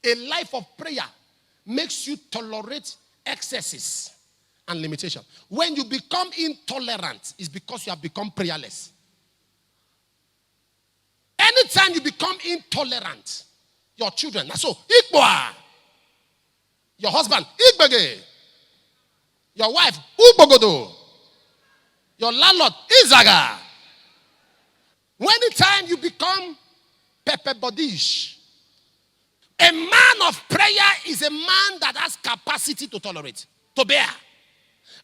A life of prayer makes you tolerate excesses and limitation. When you become intolerant, it's because you have become prayerless. Anytime you become intolerant, your children, so Ikboa, your husband, Igbege, your wife, Ubogodo, your landlord, Izaga. Anytime you become Pepe Bodish, a man of prayer is a man that has capacity to tolerate, to bear.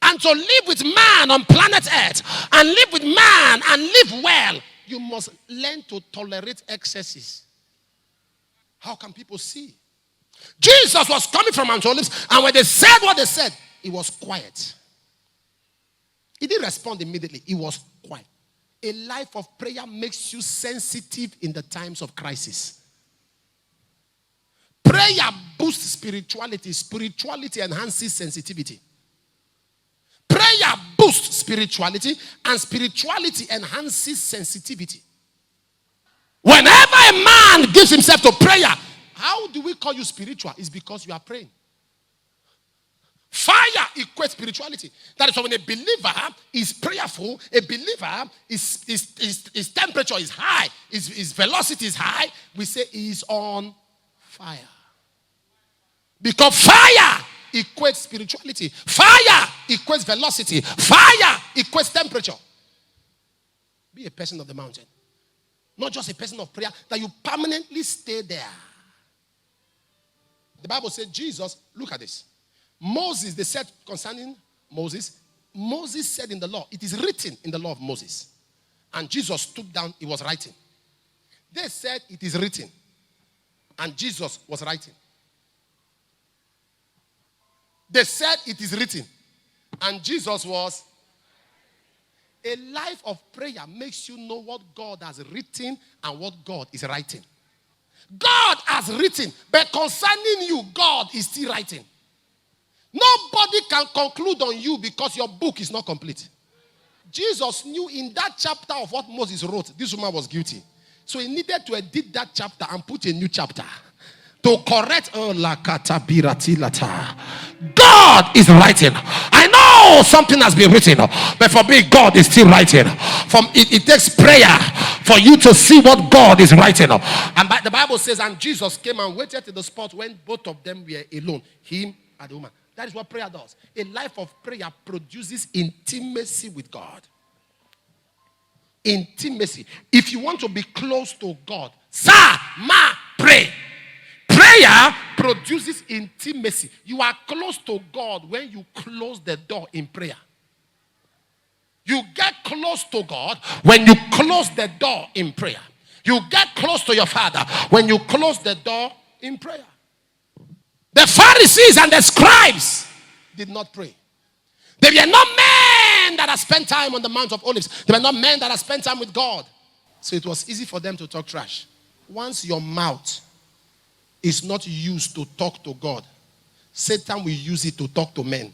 And to live with man on planet Earth, and live with man and live well, you must learn to tolerate excesses. How can people see? Jesus was coming from Mount Olives, and when they said what they said, he was quiet. He didn't respond immediately. He was quiet. A life of prayer makes you sensitive in the times of crisis. Prayer boosts spirituality. Spirituality enhances sensitivity. Prayer boosts spirituality, and spirituality enhances sensitivity. Whenever a man gives himself to prayer, how do we call you spiritual? It's because you are praying. Fire equates spirituality. That is why when a believer is prayerful, a believer, his temperature is high, his velocity is high, we say he is on fire. Because fire equates spirituality. Fire equates velocity. Fire equates temperature. Be a person of the mountain. Not just a person of prayer, that you permanently stay there. The Bible said Jesus, look at this. Moses, they said concerning Moses said in the law, it is written in the law of Moses. And Jesus stood down, he was writing. They said it is written. And Jesus was writing. They said it is written. And Jesus was. A life of prayer makes you know what God has written and what God is writing. God has written, but concerning you, God is still writing. Nobody can conclude on you because your book is not complete. Jesus knew in that chapter of what Moses wrote, this woman was guilty. So he needed to edit that chapter and put a new chapter. To correct, God is writing. I know something has been written, but for me, God is still writing. It takes prayer for you to see what God is writing. And the Bible says, and Jesus came and waited at the spot when both of them were alone, him and the woman. That is what prayer does. A life of prayer produces intimacy with God. Intimacy. If you want to be close to God, pray. Prayer produces intimacy. You are close to God when you close the door in prayer. You get close to God when you close the door in prayer. You get close to your Father when you close the door in prayer. The Pharisees and the scribes did not pray. They were not men that had spent time on the Mount of Olives. They were not men that had spent time with God. So it was easy for them to talk trash. Once your mouth is not used to talk to God, Satan will use it to talk to men.